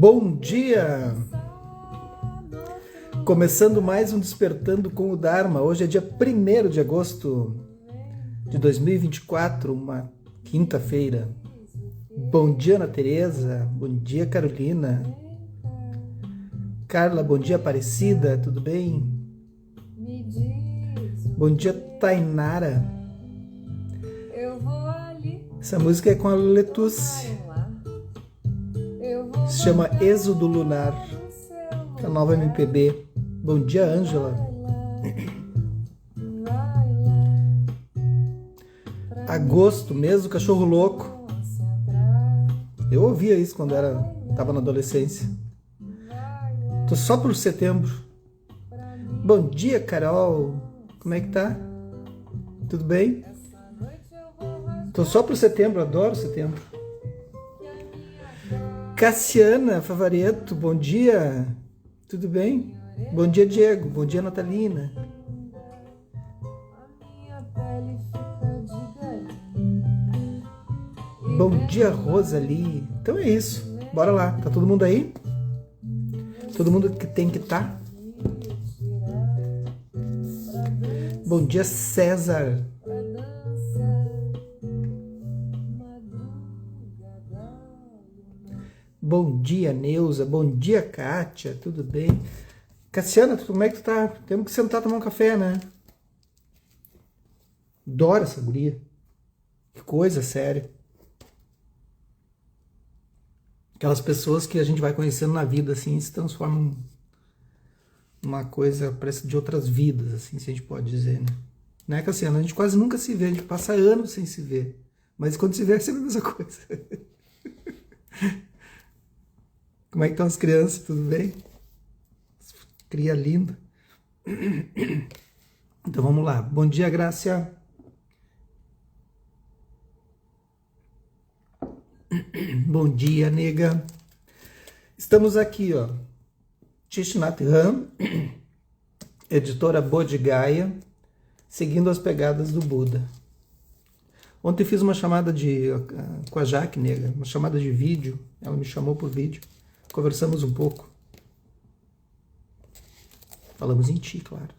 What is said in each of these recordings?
Bom dia! Começando mais um Despertando com o Dharma. Hoje é dia 1º de agosto de 2024, uma quinta-feira. Bom dia, Ana Tereza. Bom dia, Carolina. Carla, bom dia, Aparecida. Tudo bem? Bom dia, Tainara. Essa música é com a Letusse. Se chama Êxodo Lunar, a nova MPB. Bom dia, Ângela. Agosto, mês do cachorro louco. Eu ouvia isso quando estava na adolescência. Tô só por setembro. Bom dia, Carol. Como é que tá? Tudo bem? Tô só por setembro, adoro setembro. Cassiana Favareto, bom dia. Tudo bem? Bom dia, Diego. Bom dia, Natalina. Bom dia, Rosali. Então é isso. Bora lá. Tá todo mundo aí? Todo mundo que tem que estar? Bom dia, César. Bom dia, Neuza. Bom dia, Kátia. Tudo bem? Cassiana, como é que tu tá? Temos que sentar e tomar um café, né? Adoro essa guria. Que coisa séria. Aquelas pessoas que a gente vai conhecendo na vida, assim, se transformam numa coisa, parece de outras vidas, assim, se a gente pode dizer, né? Né, Cassiana? A gente quase nunca se vê, a gente passa anos sem se ver. Mas quando se vê, é sempre a mesma coisa. Como é que estão as crianças? Tudo bem? Cria linda. Então vamos lá. Bom dia, Grácia. Bom dia, nega. Estamos aqui, ó. Thich Nhat Hanh, editora Bodh Gaya, seguindo as pegadas do Buda. Ontem fiz uma chamada com a Jaque, nega, uma chamada de vídeo. Ela me chamou por vídeo. Conversamos um pouco. Falamos em ti, claro.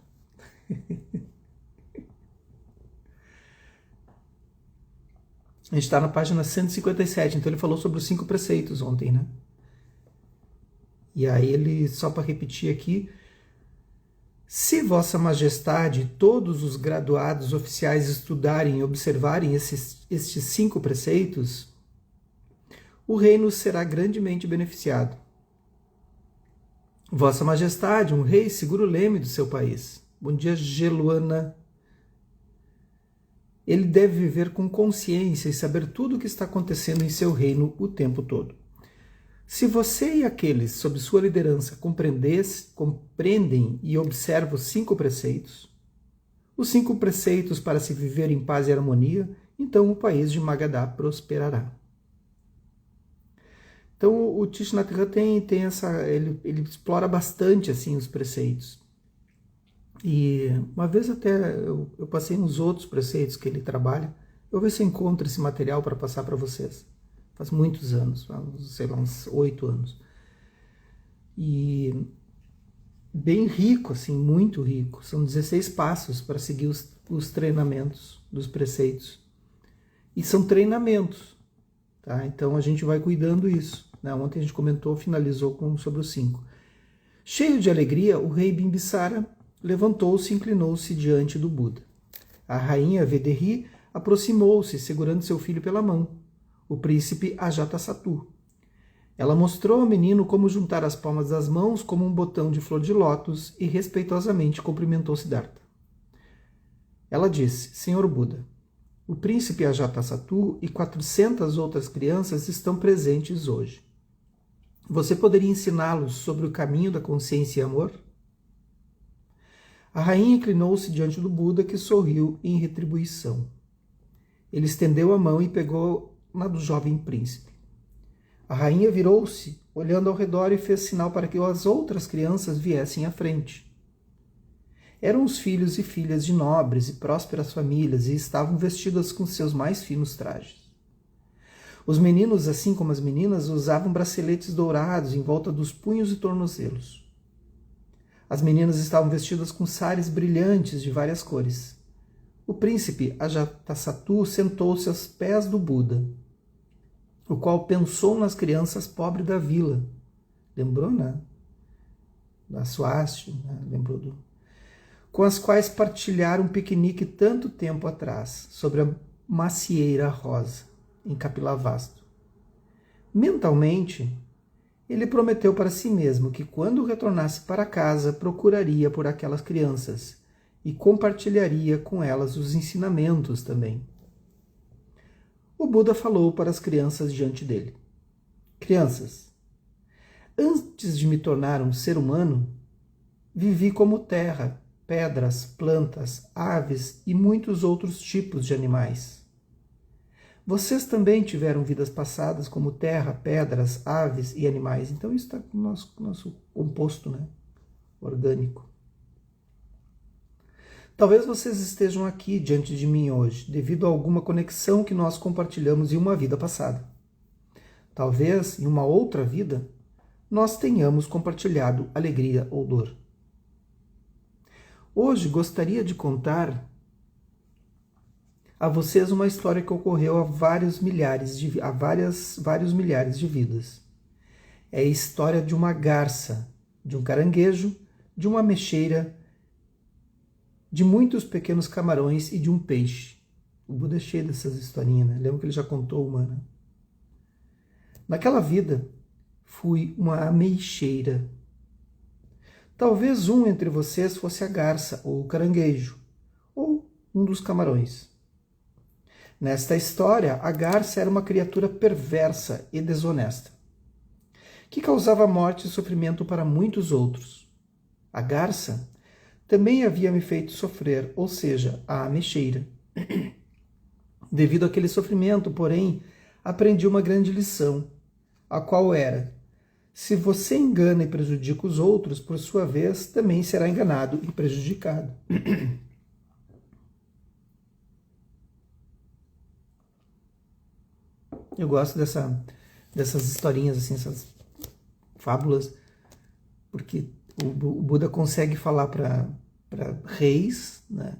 A gente está na página 157, então ele falou sobre os 5 preceitos ontem, né? E aí ele, só para repetir aqui, se Vossa Majestade e todos os graduados oficiais estudarem e observarem estes 5 preceitos, o reino será grandemente beneficiado. Vossa Majestade, um rei, segura o leme do seu país. Bom dia, Geluana. Ele deve viver com consciência e saber tudo o que está acontecendo em seu reino o tempo todo. Se você e aqueles sob sua liderança compreendem e observam os 5 preceitos, os 5 preceitos para se viver em paz e harmonia, então o país de Magadha prosperará. Então o Thich Nhat Hanh tem essa, ele explora bastante assim os preceitos. E uma vez até eu passei nos outros preceitos que ele trabalha. Eu vou ver se eu encontro esse material para passar para vocês. Faz muitos anos, sei lá, uns 8 anos. E bem rico, assim, muito rico. São 16 passos para seguir os treinamentos dos preceitos. E são treinamentos, tá? Então a gente vai cuidando isso, né? Ontem a gente comentou, finalizou sobre os 5. Cheio de alegria, o rei Bimbisara levantou-se e inclinou-se diante do Buda. A rainha Vederi aproximou-se, segurando seu filho pela mão, o príncipe Ajatasattu. Ela mostrou ao menino como juntar as palmas das mãos como um botão de flor de lótus e respeitosamente cumprimentou Siddhartha. Ela disse: Senhor Buda, o príncipe Ajatasattu e 400 outras crianças estão presentes hoje. Você poderia ensiná-los sobre o caminho da consciência e amor? A rainha inclinou-se diante do Buda, que sorriu em retribuição. Ele estendeu a mão e pegou na do jovem príncipe. A rainha virou-se, olhando ao redor, e fez sinal para que as outras crianças viessem à frente. Eram os filhos e filhas de nobres e prósperas famílias e estavam vestidas com seus mais finos trajes. Os meninos, assim como as meninas, usavam braceletes dourados em volta dos punhos e tornozelos. As meninas estavam vestidas com sares brilhantes de várias cores. O príncipe Ajatasattu sentou-se aos pés do Buda, o qual pensou nas crianças pobres da vila. Lembrou, né? Da Swasti, né? Lembrou com as quais partilharam um piquenique tanto tempo atrás, sobre a macieira rosa, em Kapilavastu. Mentalmente, ele prometeu para si mesmo que quando retornasse para casa procuraria por aquelas crianças e compartilharia com elas os ensinamentos também. O Buda falou para as crianças diante dele: Crianças, antes de me tornar um ser humano, vivi como terra, pedras, plantas, aves e muitos outros tipos de animais. Vocês também tiveram vidas passadas como terra, pedras, aves e animais. Então isso está no nosso composto, né? Orgânico. Talvez vocês estejam aqui diante de mim hoje devido a alguma conexão que nós compartilhamos em uma vida passada. Talvez em uma outra vida nós tenhamos compartilhado alegria ou dor. Hoje gostaria de contar a vocês uma história que ocorreu há vários milhares de vidas. É a história de uma garça, de um caranguejo, de uma ameixeira, de muitos pequenos camarões e de um peixe. O Buda é cheio dessas historinhas, né? Lembra que ele já contou uma, né? Naquela vida, fui uma ameixeira. Talvez um entre vocês fosse a garça, ou o caranguejo, ou um dos camarões. Nesta história, a garça era uma criatura perversa e desonesta, que causava morte e sofrimento para muitos outros. A garça também havia me feito sofrer, ou seja, a ameixeira. Devido àquele sofrimento, porém, aprendi uma grande lição, a qual era: se você engana e prejudica os outros, por sua vez, também será enganado e prejudicado. Eu gosto dessas historinhas, assim, essas fábulas, porque o Buda consegue falar para reis, né?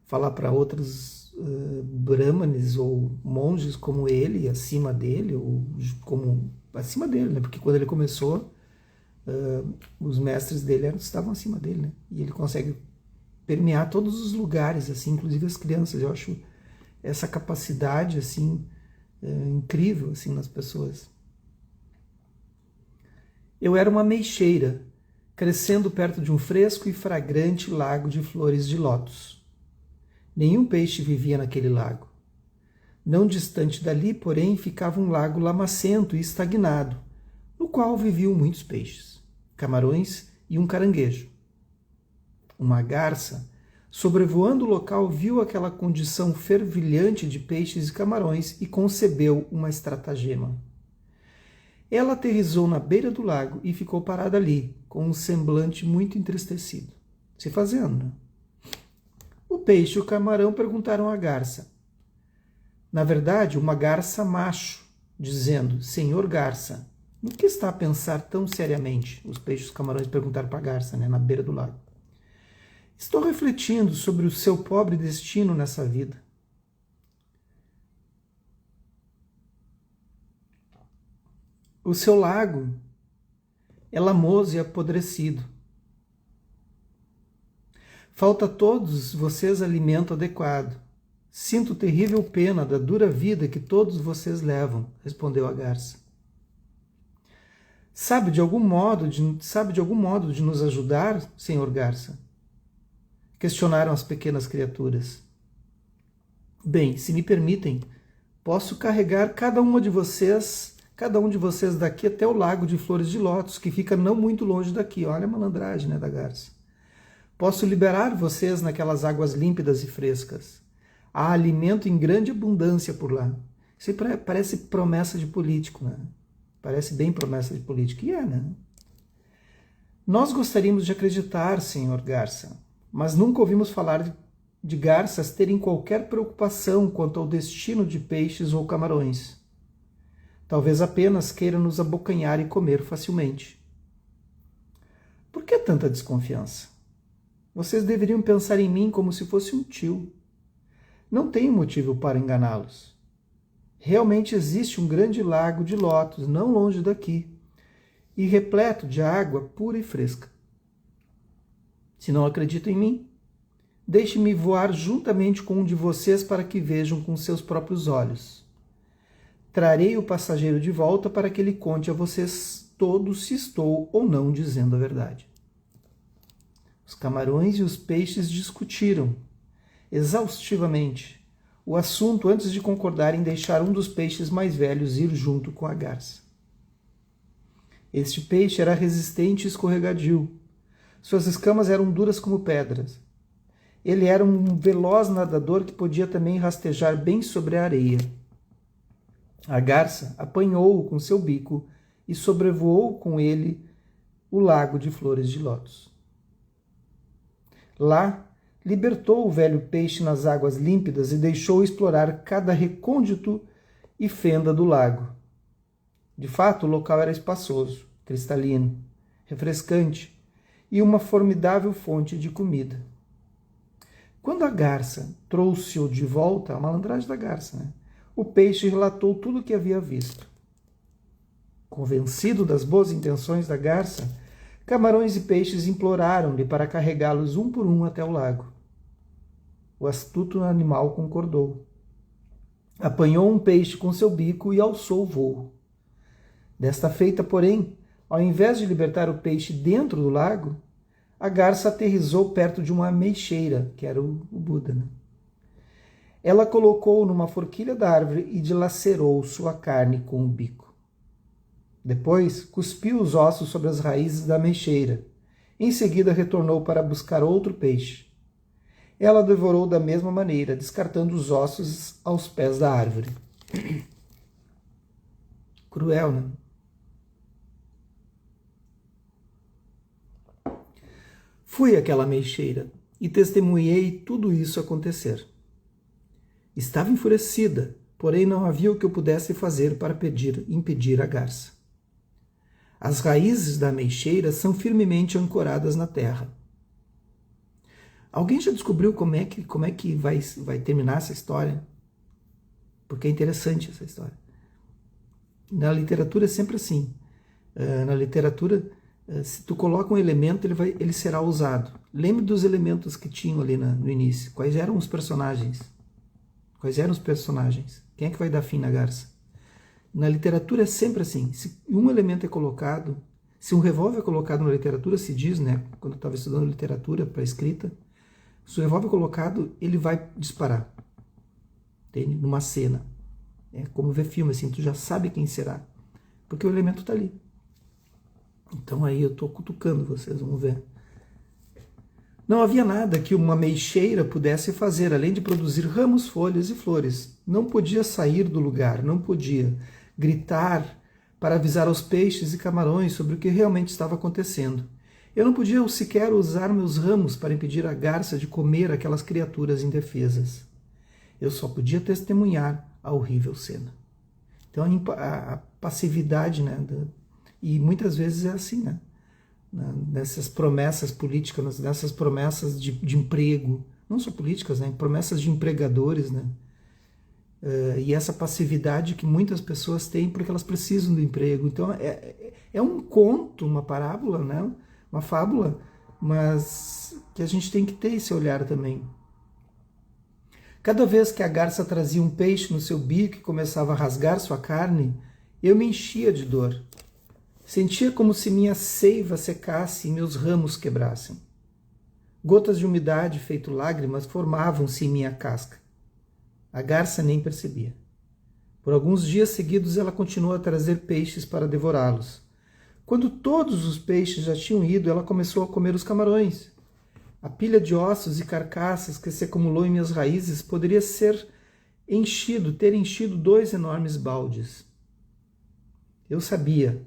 Falar para outros brahmanes ou monges como ele, acima dele, ou como acima dele, né? Porque quando ele começou, os mestres dele estavam acima dele, né? E ele consegue permear todos os lugares, assim, inclusive as crianças. Eu acho essa capacidade, assim, incrível, assim, nas pessoas. Eu era uma ameixeira, crescendo perto de um fresco e fragrante lago de flores de lótus. Nenhum peixe vivia naquele lago. Não distante dali, porém, ficava um lago lamacento e estagnado, no qual viviam muitos peixes, camarões e um caranguejo. Uma garça, sobrevoando o local, viu aquela condição fervilhante de peixes e camarões e concebeu uma estratagema. Ela aterrissou na beira do lago e ficou parada ali, com um semblante muito entristecido, se fazendo, né? O peixe e o camarão perguntaram à garça. Na verdade, uma garça macho, dizendo: Senhor garça, no que está a pensar tão seriamente? Os peixes e os camarões perguntaram para a garça, né, na beira do lago. Estou refletindo sobre o seu pobre destino nessa vida. O seu lago é lamoso e apodrecido. Falta a todos vocês alimento adequado. Sinto terrível pena da dura vida que todos vocês levam, respondeu a garça. Sabe de algum modo de nos ajudar, senhor garça? Questionaram as pequenas criaturas. Bem, se me permitem, posso carregar cada um de vocês daqui até o lago de flores de lótus, que fica não muito longe daqui. Olha a malandragem, né, da garça. Posso liberar vocês naquelas águas límpidas e frescas. Há alimento em grande abundância por lá. Isso parece promessa de político, né? Parece bem promessa de político. E é, né? Nós gostaríamos de acreditar, senhor garça, mas nunca ouvimos falar de garças terem qualquer preocupação quanto ao destino de peixes ou camarões. Talvez apenas queira nos abocanhar e comer facilmente. Por que tanta desconfiança? Vocês deveriam pensar em mim como se fosse um tio. Não tenho motivo para enganá-los. Realmente existe um grande lago de lótus não longe daqui, e repleto de água pura e fresca. Se não acreditam em mim, deixe-me voar juntamente com um de vocês para que vejam com seus próprios olhos. Trarei o passageiro de volta para que ele conte a vocês todos se estou ou não dizendo a verdade. Os camarões e os peixes discutiram exaustivamente o assunto antes de concordar em deixar um dos peixes mais velhos ir junto com a garça. Este peixe era resistente e escorregadio. Suas escamas eram duras como pedras. Ele era um veloz nadador que podia também rastejar bem sobre a areia. A garça apanhou-o com seu bico e sobrevoou com ele o lago de flores de lótus. Lá, libertou o velho peixe nas águas límpidas e deixou explorar cada recôndito e fenda do lago. De fato, o local era espaçoso, cristalino, refrescante e uma formidável fonte de comida. Quando a garça trouxe-o de volta, a malandragem da garça, né? O peixe relatou tudo o que havia visto. Convencido das boas intenções da garça, camarões e peixes imploraram-lhe para carregá-los um por um até o lago. O astuto animal concordou. Apanhou um peixe com seu bico e alçou o voo. Desta feita, porém, ao invés de libertar o peixe dentro do lago, a garça aterrissou perto de uma ameixeira, que era o Buda, né? Ela colocou-o numa forquilha da árvore e dilacerou sua carne com o bico. Depois, cuspiu os ossos sobre as raízes da ameixeira. Em seguida, retornou para buscar outro peixe. Ela devorou da mesma maneira, descartando os ossos aos pés da árvore. Cruel, né? Fui àquela ameixeira e testemunhei tudo isso acontecer. Estava enfurecida, porém não havia o que eu pudesse fazer para impedir a garça. As raízes da ameixeira são firmemente ancoradas na terra. Alguém já descobriu como é que vai terminar essa história? Porque é interessante essa história. Na literatura é sempre assim. Na literatura, se tu coloca um elemento, ele será usado. Lembre dos elementos que tinham ali no início. Quais eram os personagens? Quem é que vai dar fim na garça? Na literatura é sempre assim. Se um elemento é colocado, se um revólver é colocado na literatura, se diz, né? Quando eu estava estudando literatura para escrita, se o revólver é colocado, ele vai disparar. Entende? Numa cena. É como ver filme, assim, tu já sabe quem será. Porque o elemento está ali. Então aí eu estou cutucando vocês, vamos ver. Não havia nada que uma ameixeira pudesse fazer, além de produzir ramos, folhas e flores. Não podia sair do lugar, não podia gritar para avisar aos peixes e camarões sobre o que realmente estava acontecendo. Eu não podia sequer usar meus ramos para impedir a garça de comer aquelas criaturas indefesas. Eu só podia testemunhar a horrível cena. Então a passividade, né? E muitas vezes é assim, né? Nessas promessas políticas, nessas promessas de emprego, não só políticas, né? Promessas de empregadores, né? E essa passividade que muitas pessoas têm porque elas precisam do emprego. Então é um conto, uma parábola, né? Uma fábula, mas que a gente tem que ter esse olhar também. Cada vez que a garça trazia um peixe no seu bico e começava a rasgar sua carne, eu me enchia de dor. Sentia como se minha seiva secasse e meus ramos quebrassem. Gotas de umidade, feito lágrimas, formavam-se em minha casca. A garça nem percebia. Por alguns dias seguidos ela continuou a trazer peixes para devorá-los. Quando todos os peixes já tinham ido, ela começou a comer os camarões. A pilha de ossos e carcaças que se acumulou em minhas raízes poderia ter enchido 2 enormes baldes. Eu sabia,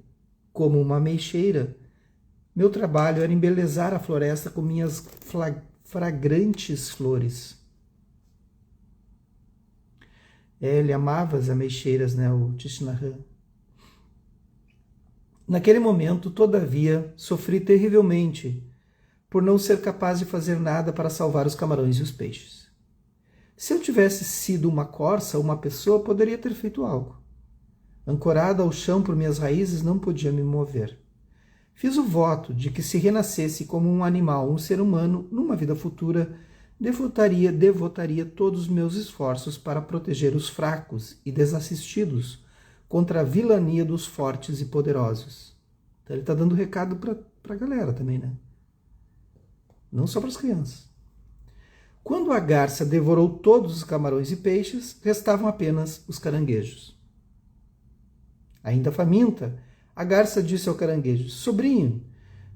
como uma ameixeira, meu trabalho era embelezar a floresta com minhas fragrantes flores. Ele amava as ameixeiras, né, o Tishnarã. Naquele momento, todavia, sofri terrivelmente por não ser capaz de fazer nada para salvar os camarões e os peixes. Se eu tivesse sido uma corça ou uma pessoa, poderia ter feito algo. Ancorado ao chão por minhas raízes, não podia me mover. Fiz o voto de que se renascesse como um animal, um ser humano, numa vida futura, devotaria todos os meus esforços para proteger os fracos e desassistidos contra a vilania dos fortes e poderosos. Então ele está dando recado para a galera também, né? Não só para as crianças. Quando a garça devorou todos os camarões e peixes, restavam apenas os caranguejos. Ainda faminta, a garça disse ao caranguejo: sobrinho,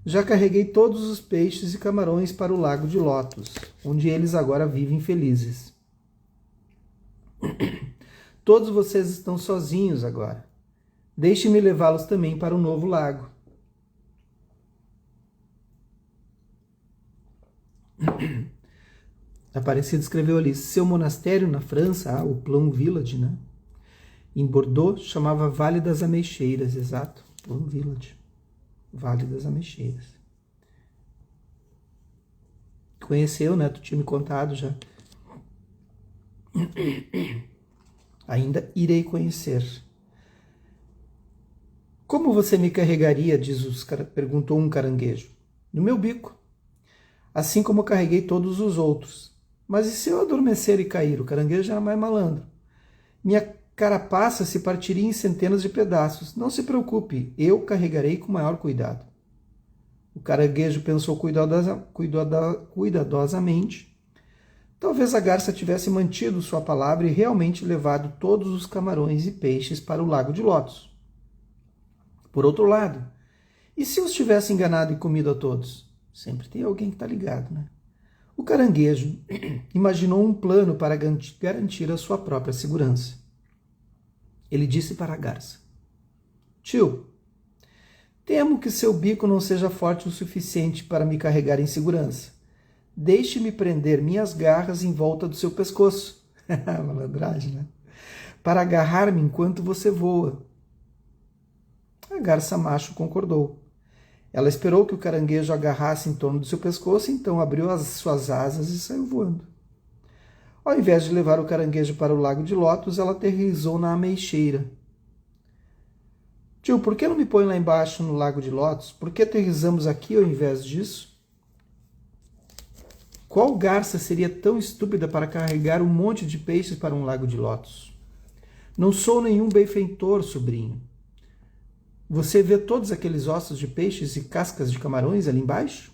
já carreguei todos os peixes e camarões para o lago de Lótus, onde eles agora vivem felizes. Todos vocês estão sozinhos agora. Deixe-me levá-los também para o novo lago. Aparecido escreveu ali: seu monastério na França, o Plum Village, né? Em Bordeaux, chamava Vale das Ameixeiras, exato, Plum Village, Vale das Ameixeiras. Conheceu, né? Tu tinha me contado já. Ainda irei conhecer. Como você me carregaria, perguntou um caranguejo. No meu bico, assim como carreguei todos os outros. Mas e se eu adormecer e cair? O caranguejo era mais malandro. Minha carapaça se partiria em centenas de pedaços. Não se preocupe, eu carregarei com maior cuidado. O caranguejo pensou cuidadosamente. Talvez a garça tivesse mantido sua palavra e realmente levado todos os camarões e peixes para o lago de Lótus. Por outro lado, e se os tivesse enganado e comido a todos? Sempre tem alguém que está ligado, né? O caranguejo imaginou um plano para garantir a sua própria segurança. Ele disse para a garça: tio, temo que seu bico não seja forte o suficiente para me carregar em segurança. Deixe-me prender minhas garras em volta do seu pescoço. Malandragem, né? Para agarrar-me enquanto você voa. A garça macho concordou. Ela esperou que o caranguejo agarrasse em torno do seu pescoço, então abriu as suas asas e saiu voando. Ao invés de levar o caranguejo para o lago de Lótus, ela aterrissou na ameixeira. Tio, por que não me põe lá embaixo no lago de Lótus? Por que aterrissamos aqui ao invés disso? Qual garça seria tão estúpida para carregar um monte de peixes para um lago de Lótus? Não sou nenhum benfeitor, sobrinho. Você vê todos aqueles ossos de peixes e cascas de camarões ali embaixo?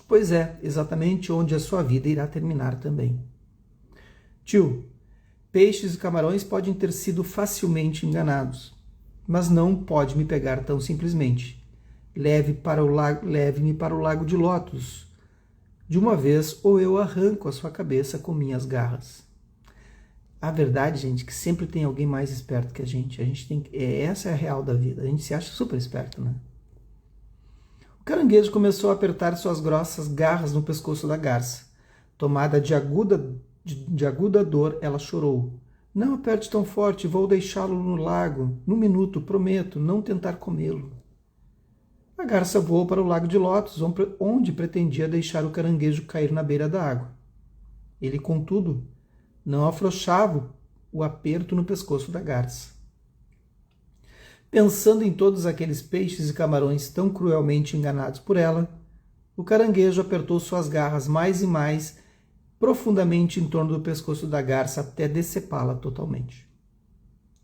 Pois é, exatamente onde a sua vida irá terminar também. Tio, peixes e camarões podem ter sido facilmente enganados, mas não pode me pegar tão simplesmente. Leve-me para o lago de Lótus de uma vez, ou eu arranco a sua cabeça com minhas garras. A verdade, gente, é que sempre tem alguém mais esperto que a gente. Essa é a real da vida. A gente se acha super esperto, né? O caranguejo começou a apertar suas grossas garras no pescoço da garça. Tomada de aguda dor, ela chorou. Não aperte tão forte, vou deixá-lo no lago. Num minuto, prometo, não tentar comê-lo. A garça voou para o lago de Lótus, onde pretendia deixar o caranguejo cair na beira da água. Ele, contudo, não afrouxava o aperto no pescoço da garça. Pensando em todos aqueles peixes e camarões tão cruelmente enganados por ela, o caranguejo apertou suas garras mais e mais profundamente em torno do pescoço da garça até decepá-la totalmente.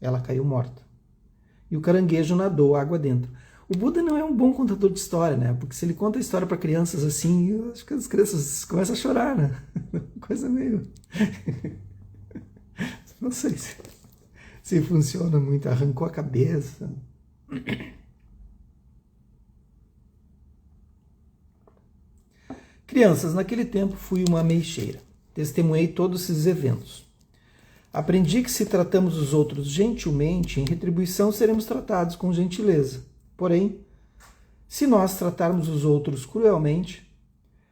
Ela caiu morta. E o caranguejo nadou água dentro. O Buda não é um bom contador de história, né? Porque se ele conta a história para crianças assim, eu acho que as crianças começam a chorar, né? Coisa meio... Não sei se funciona muito. Arrancou a cabeça. Crianças, naquele tempo fui uma ameixeira. Testemunhei todos esses eventos. Aprendi que se tratamos os outros gentilmente, em retribuição seremos tratados com gentileza. Porém, se nós tratarmos os outros cruelmente,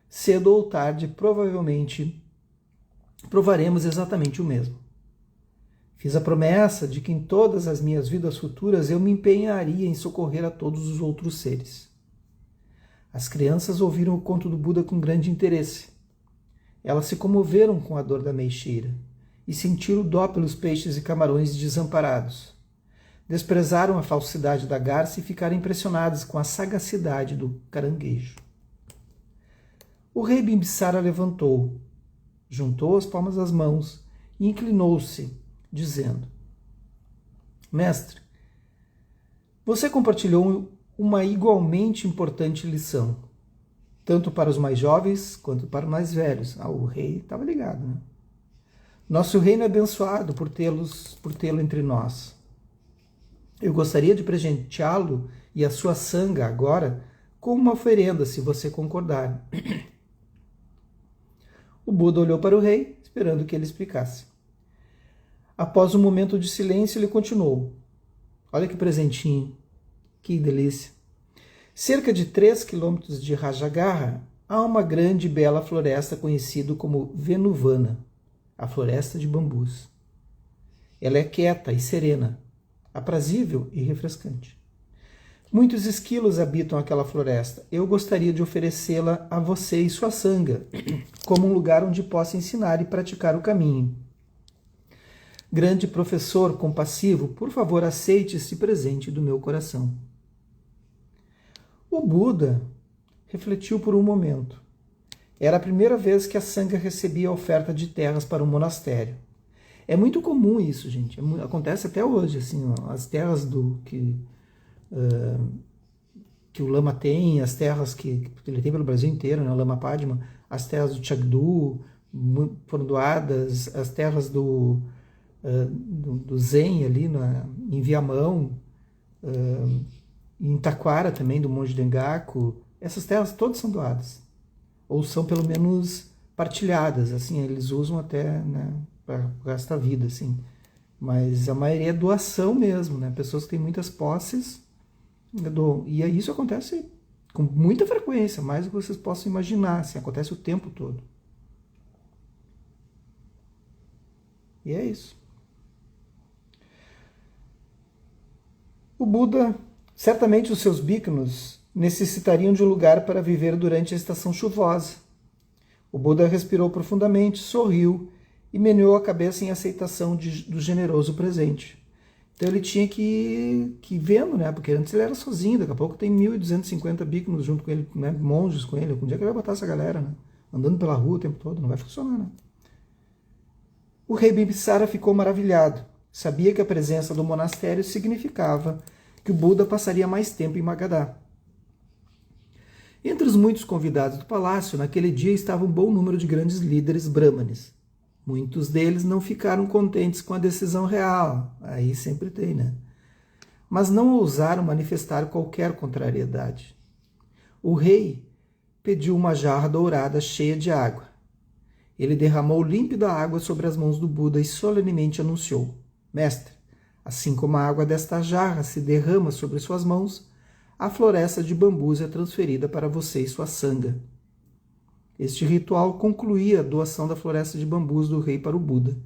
cedo ou tarde, provavelmente, provaremos exatamente o mesmo. Fiz a promessa de que em todas as minhas vidas futuras eu me empenharia em socorrer a todos os outros seres. As crianças ouviram o conto do Buda com grande interesse. Elas se comoveram com a dor da meixeira e sentiram dó pelos peixes e camarões desamparados. Desprezaram a falsidade da garça e ficaram impressionadas com a sagacidade do caranguejo. O rei Bimbisara levantou, juntou as palmas das mãos e inclinou-se, dizendo: Mestre, você compartilhou uma igualmente importante lição, tanto para os mais jovens quanto para os mais velhos. O rei estava ligado, né? Nosso reino é abençoado por tê-lo entre nós. Eu gostaria de presenteá-lo e a sua sanga agora com uma oferenda, se você concordar. O Buda olhou para o rei, esperando que ele explicasse. Após um momento de silêncio, ele continuou. Olha que presentinho, que delícia. Cerca de 3 quilômetros de Rajagarha, há uma grande e bela floresta conhecida como Venuvana, a floresta de bambus. Ela é quieta e serena, aprazível e refrescante. Muitos esquilos habitam aquela floresta. Eu gostaria de oferecê-la a você e sua sanga, como um lugar onde possa ensinar e praticar o caminho. Grande professor compassivo, por favor, aceite este presente do meu coração. O Buda refletiu por um momento. Era a primeira vez que a sanga recebia a oferta de terras para um monastério. É muito comum isso, gente. Acontece até hoje, assim, ó, as terras que o Lama tem, as terras que ele tem pelo Brasil inteiro, né, o Lama Padma, as terras do Chagdu foram doadas, as terras do Zen ali em Viamão, em Taquara também, do Monge Dengaku. Essas terras todas são doadas, ou são pelo menos partilhadas, assim, eles usam até, né, para o resto da vida, assim. Mas a maioria é doação mesmo, né? Pessoas que têm muitas posses doam. E isso acontece com muita frequência, mais do que vocês possam imaginar, assim, acontece o tempo todo. E é isso. O Buda, certamente os seus bhikkhus necessitariam de um lugar para viver durante a estação chuvosa. O Buda respirou profundamente, sorriu e meneou a cabeça em aceitação do generoso presente. Então ele tinha que ir vendo, né? Porque antes ele era sozinho, daqui a pouco tem 1.250 bhikkhus junto com ele, né? Monges com ele. Onde é que ele vai botar essa galera, né? Andando pela rua o tempo todo, não vai funcionar, né? O rei Bimbisara ficou maravilhado. Sabia que a presença do monastério significava que o Buda passaria mais tempo em Magadha. Entre os muitos convidados do palácio, naquele dia estava um bom número de grandes líderes brahmanes. Muitos deles não ficaram contentes com a decisão real, aí sempre tem, né? Mas não ousaram manifestar qualquer contrariedade. O rei pediu uma jarra dourada cheia de água. Ele derramou límpida água sobre as mãos do Buda e solenemente anunciou: Mestre, assim como a água desta jarra se derrama sobre suas mãos, a floresta de bambus é transferida para você e sua sanga. Este ritual concluía a doação da floresta de bambus do rei para o Buda.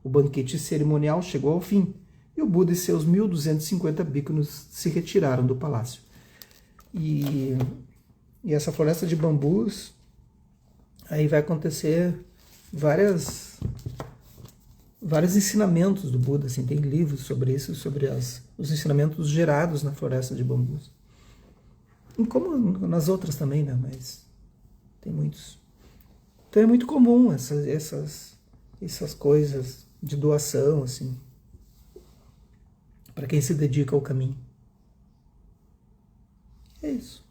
O banquete cerimonial chegou ao fim e o Buda e seus 1.250 bhikkhus se retiraram do palácio. E essa floresta de bambus, aí vai acontecer vários ensinamentos do Buda, assim, tem livros sobre isso, sobre os ensinamentos gerados na floresta de bambus. E como nas outras também, né? Mas tem muitos. Então é muito comum essas coisas de doação, assim, para quem se dedica ao caminho. É isso.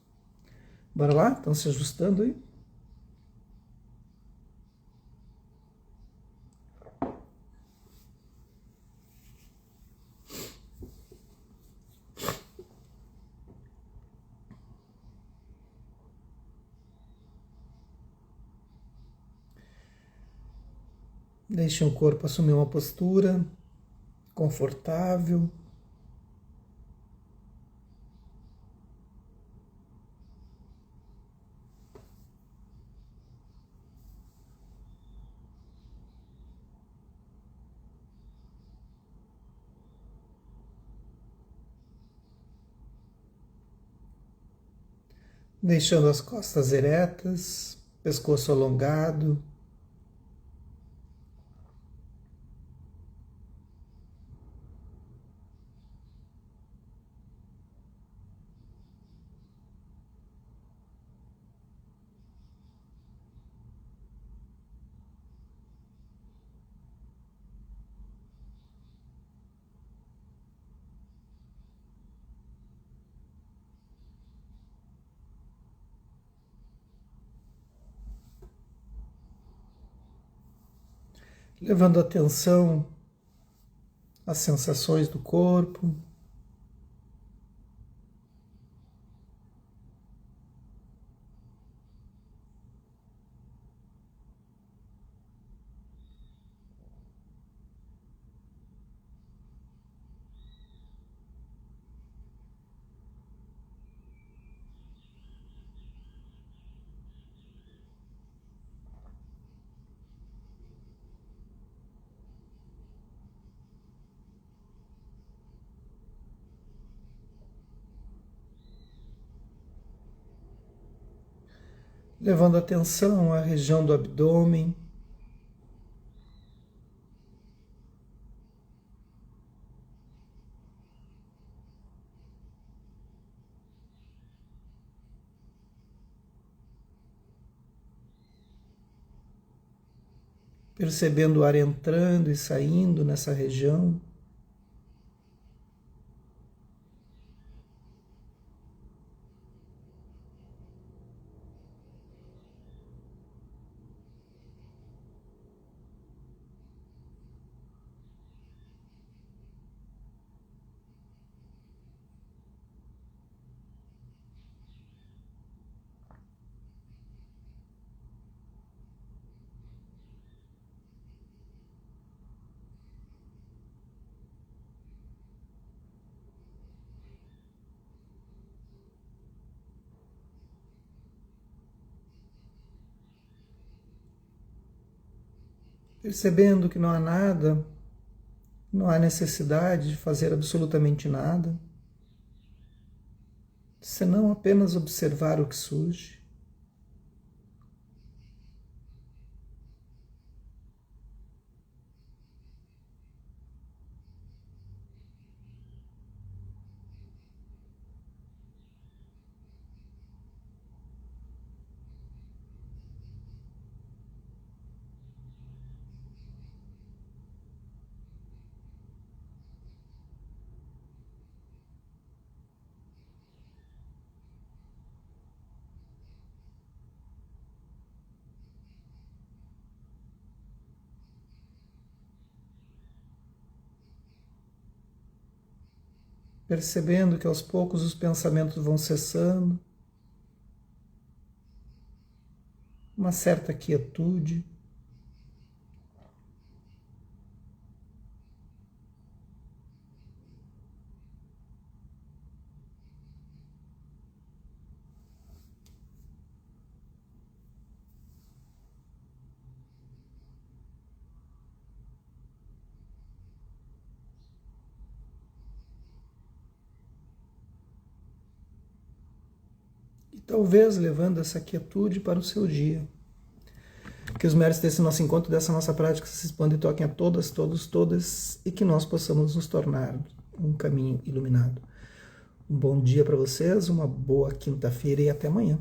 Bora lá? Estão se ajustando aí? Deixem o corpo assumir uma postura confortável. deixando as costas eretas, pescoço alongado. Levando atenção às sensações do corpo. Levando atenção à região do abdômen. Percebendo o ar entrando e saindo nessa região. Percebendo que não há nada, não há necessidade de fazer absolutamente nada, senão apenas observar o que surge. Percebendo que aos poucos os pensamentos vão cessando, uma certa quietude. E talvez levando essa quietude para o seu dia. Que os méritos desse nosso encontro, dessa nossa prática, se expandem e toquem a todas, todos, todas, e que nós possamos nos tornar um caminho iluminado. Um bom dia para vocês, uma boa quinta-feira e até amanhã.